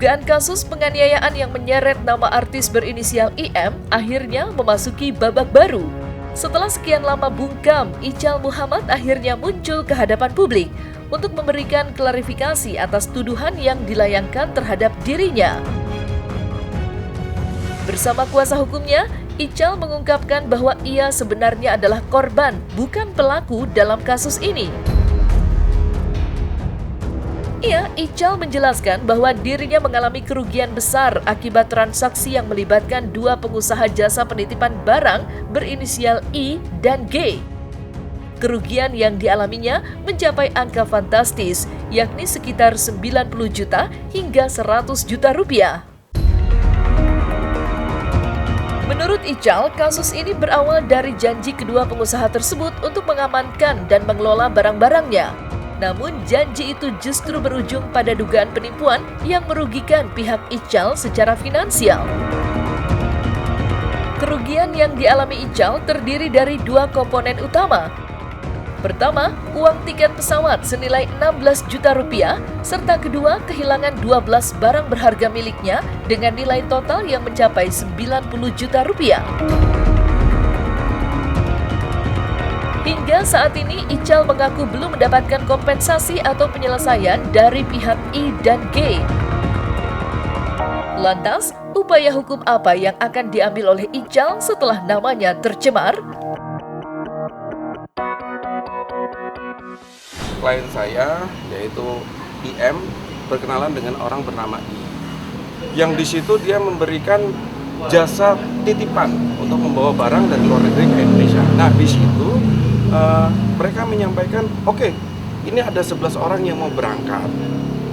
Dugaan kasus penganiayaan yang menyeret nama artis berinisial IM akhirnya memasuki babak baru. Setelah sekian lama bungkam, Ical Muhammad akhirnya muncul ke hadapan publik untuk memberikan klarifikasi atas tuduhan yang dilayangkan terhadap dirinya. Bersama kuasa hukumnya, Ical mengungkapkan bahwa ia sebenarnya adalah korban, bukan pelaku dalam kasus ini. Ical menjelaskan bahwa dirinya mengalami kerugian besar akibat transaksi yang melibatkan dua pengusaha jasa penitipan barang berinisial I dan G. Kerugian yang dialaminya mencapai angka fantastis, yakni sekitar 90 juta hingga 100 juta rupiah. Menurut Ical, kasus ini berawal dari janji kedua pengusaha tersebut untuk mengamankan dan mengelola barang-barangnya. Namun janji itu justru berujung pada dugaan penipuan yang merugikan pihak Ical secara finansial. Kerugian yang dialami Ical terdiri dari dua komponen utama. Pertama, uang tiket pesawat senilai 16 juta rupiah, serta kedua, kehilangan 12 barang berharga miliknya dengan nilai total yang mencapai 90 juta rupiah. Hingga saat ini, Ical mengaku belum mendapatkan kompensasi atau penyelesaian dari pihak I dan G. Lantas, upaya hukum apa yang akan diambil oleh Ical setelah namanya tercemar? Klien saya, yaitu IM, berkenalan dengan orang bernama I. Yang di situ dia memberikan jasa titipan untuk membawa barang dari luar negeri ke Indonesia. Nah, di situ mereka menyampaikan, oke, ini ada 11 orang yang mau berangkat.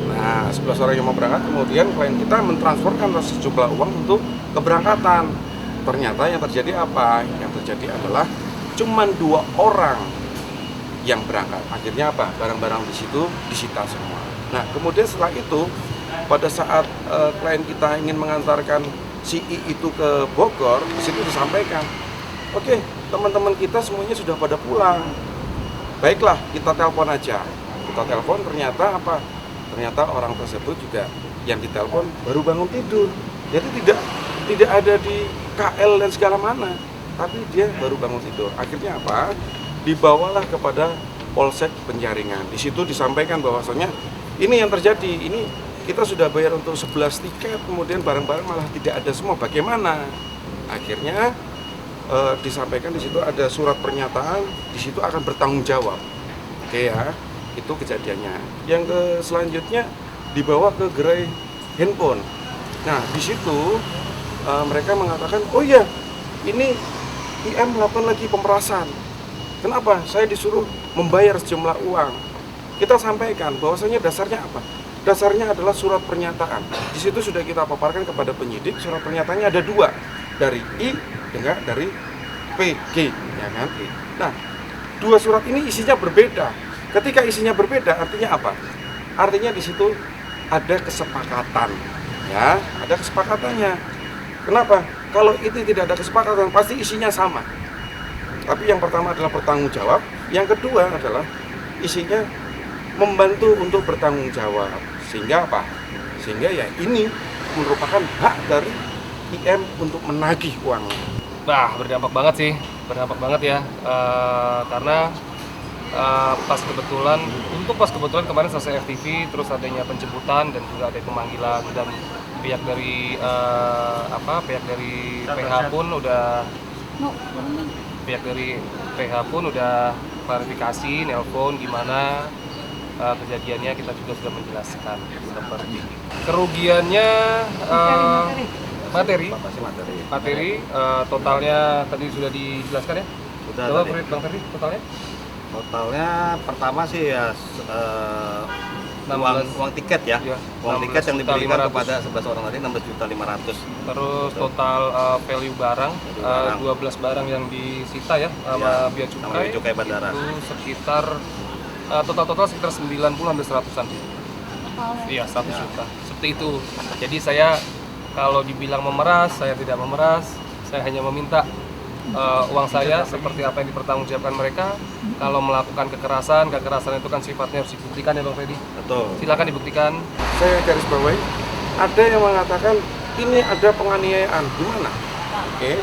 Nah, 11 orang yang mau berangkat, kemudian klien kita mentransferkan sejumlah uang untuk keberangkatan. Ternyata yang terjadi apa? Yang terjadi adalah cuma 2 orang yang berangkat. Akhirnya apa? Barang-barang di situ disita semua. Nah, kemudian setelah itu, pada saat klien kita ingin mengantarkan si I itu ke Bogor, di situ disampaikan, oke, teman-teman kita semuanya sudah pada pulang. Baiklah, kita telepon aja. Kita telepon, ternyata apa? Ternyata orang tersebut juga yang ditelepon baru bangun tidur. Jadi tidak ada di KL dan segala mana, tapi dia baru bangun tidur. Akhirnya apa? Dibawalah kepada Polsek Penjaringan. Di situ disampaikan bahwasanya ini yang terjadi, ini kita sudah bayar untuk 11 tiket, kemudian barang-barang malah tidak ada semua. Bagaimana? Akhirnya disampaikan di situ ada surat pernyataan, di situ akan bertanggung jawab. Oke ya, itu kejadiannya. Yang selanjutnya dibawa ke gerai handphone. Nah, di situ mereka mengatakan, oh iya, ini IM melakukan lagi pemerasan. Kenapa? Saya disuruh membayar sejumlah uang. Kita sampaikan bahwasanya dasarnya apa? Dasarnya adalah surat pernyataan. Di situ sudah kita paparkan kepada penyidik, surat pernyataannya ada 2, dari I dengan dari PG, ya kan? Nah, 2 surat ini isinya berbeda. Ketika isinya berbeda, artinya apa? Artinya di situ ada kesepakatan, ya, ada kesepakatannya. Kenapa? Kalau itu tidak ada kesepakatan, pasti isinya sama. Tapi yang pertama adalah bertanggung jawab, yang kedua adalah isinya membantu untuk bertanggung jawab. Sehingga apa? Sehingga ya ini merupakan hak dari IM untuk menagih uangnya. Nah, berdampak banget ya, karena pas kebetulan kemarin selesai FTV, terus adanya penjemputan dan juga ada pemanggilan, dan pihak dari PH pun udah klarifikasi, nelpon gimana kejadiannya, kita juga sudah menjelaskan seperti ini. Kerugiannya materi totalnya tadi sudah dijelaskan ya. Sudah. Coba Bang Ferdi, Totalnya pertama sih ya uang tiket ya. Uang tiket yang diberikan kepada 11 orang tadi 16.500.000. Terus total value barang 12 barang yang disita ya sama Bea Cukai Bandara. Itu sekitar total sekitar 90 hampir 100-an. Iya, 100 juta. Seperti itu. Jadi saya kalau dibilang memeras, saya tidak memeras. Saya hanya meminta uang saya seperti apa yang dipertanggungjawabkan mereka. Kalau melakukan kekerasan itu kan sifatnya harus dibuktikan ya Bang Freddy. Betul. Silakan dibuktikan. Saya garis bawahi ada yang mengatakan ini ada penganiayaan. Gimana? Oke.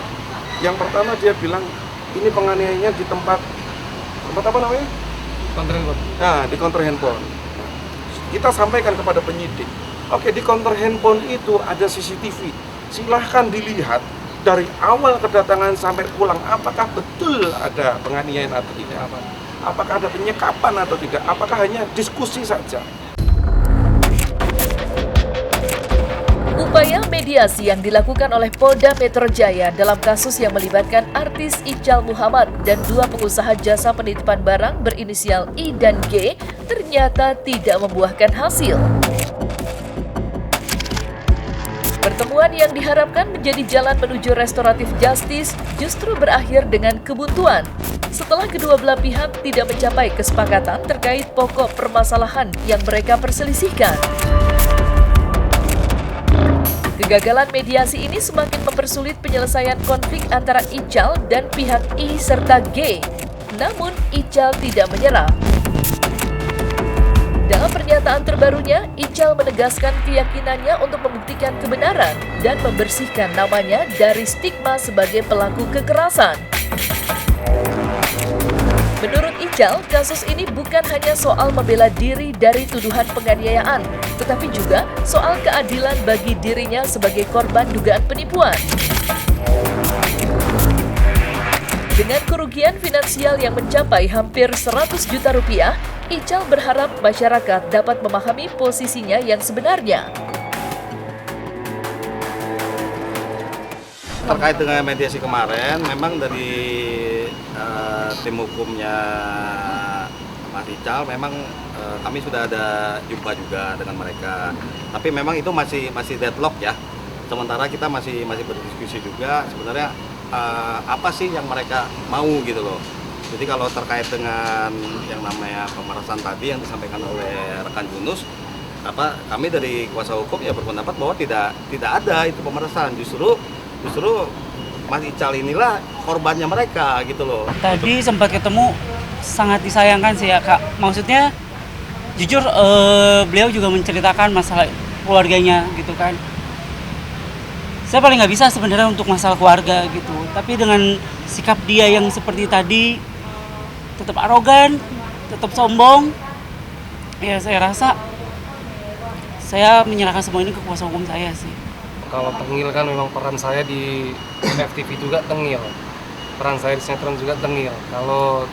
Yang pertama dia bilang ini penganiayaannya di tempat apa namanya? Konter handphone. Nah, di counter handphone. Kita sampaikan kepada penyidik. Oke, di counter handphone itu ada CCTV. Silahkan dilihat dari awal kedatangan sampai pulang apakah betul ada penganiayaan atau tidak. Apakah ada penyekapan atau tidak. Apakah hanya diskusi saja. Upaya mediasi yang dilakukan oleh Polda Metro Jaya dalam kasus yang melibatkan artis Ical Muhammad dan dua pengusaha jasa penitipan barang berinisial I dan G ternyata tidak membuahkan hasil. Pertemuan yang diharapkan menjadi jalan menuju restoratif justice justru berakhir dengan kebuntuan setelah kedua belah pihak tidak mencapai kesepakatan terkait pokok permasalahan yang mereka perselisihkan. Kegagalan mediasi ini semakin mempersulit penyelesaian konflik antara Ical dan pihak I serta G. Namun, Ical tidak menyerah. Dalam pernyataan terbarunya, Ical menegaskan keyakinannya untuk membuktikan kebenaran dan membersihkan namanya dari stigma sebagai pelaku kekerasan. Menurut Ical, kasus ini bukan hanya soal membela diri dari tuduhan penganiayaan, tetapi juga soal keadilan bagi dirinya sebagai korban dugaan penipuan. Dengan kerugian finansial yang mencapai hampir 100 juta rupiah, Ical berharap masyarakat dapat memahami posisinya yang sebenarnya. Terkait dengan mediasi kemarin, memang dari tim hukumnya Mas Ical, memang kami sudah ada jumpa juga dengan mereka. Tapi memang itu masih deadlock ya. Sementara kita masih berdiskusi juga sebenarnya apa sih yang mereka mau gitu loh. Jadi kalau terkait dengan yang namanya pemerasan tadi yang disampaikan oleh rekan Yunus, kami dari kuasa hukum ya berpendapat bahwa tidak ada itu pemerasan, justru Mas Ical inilah korbannya mereka gitu loh. Tadi sempat ketemu, sangat disayangkan sih ya Kak. Maksudnya jujur beliau juga menceritakan masalah keluarganya gitu kan. Saya paling nggak bisa sebenarnya untuk masalah keluarga gitu. Tapi dengan sikap dia yang seperti tadi, tetap arogan, tetap sombong, ya saya rasa saya menyerahkan semua ini ke kuasa hukum saya sih. Kalau tengil kan memang peran saya di FTV juga tengil. Peran saya di sinetron juga tengil. Kalau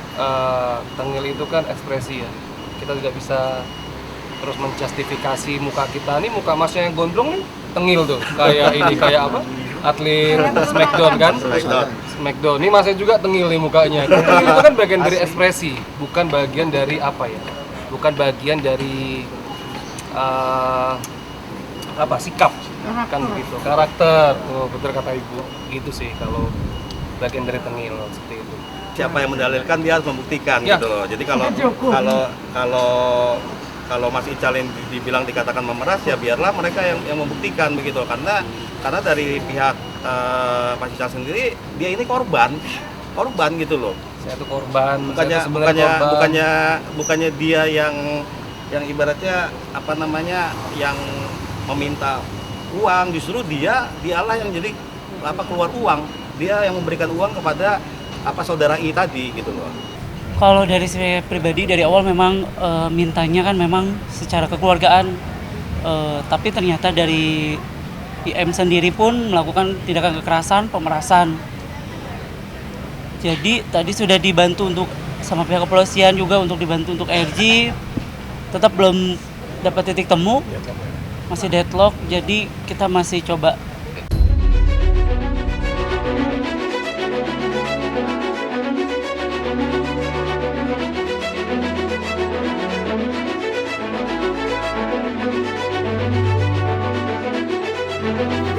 tengil itu kan ekspresi ya. Kita tidak bisa terus menjustifikasi muka kita. Nih muka masnya yang gondrong nih tengil tuh. Kayak apa? Atlet Smackdown kan? Smackdown. Ini masnya juga tengil nih mukanya. Tengil itu kan bagian dari ekspresi, bukan bagian dari apa ya? Bukan bagian dari sikap. Kan begitu, karakter, betul kata ibu, gitu sih kalau bagian dari tengil seperti itu. Siapa yang mendalilkan dia harus membuktikan Ya. gitu loh. Jadi kalau Mas Ical yang dibilang dikatakan memeras ya biarlah mereka yang membuktikan begitu, karena dari pihak Mas Ical sendiri dia ini korban gitu loh. Saya tuh korban, bukannya dia yang ibaratnya yang meminta uang, justru dialah yang jadi keluar uang, dia yang memberikan uang kepada saudara I tadi gitu loh. Kalau dari saya pribadi dari awal memang mintanya kan memang secara kekeluargaan, tapi ternyata dari IM sendiri pun melakukan tindakan kekerasan, pemerasan. Jadi tadi sudah dibantu untuk sama pihak kepolisian juga untuk dibantu untuk RG, tetap belum dapat titik temu. Masih deadlock, jadi kita masih coba.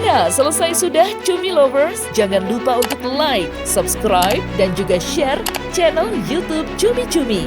Nah, selesai sudah Cumi Lovers. Jangan lupa untuk like, subscribe, dan juga share channel YouTube Cumi Cumi.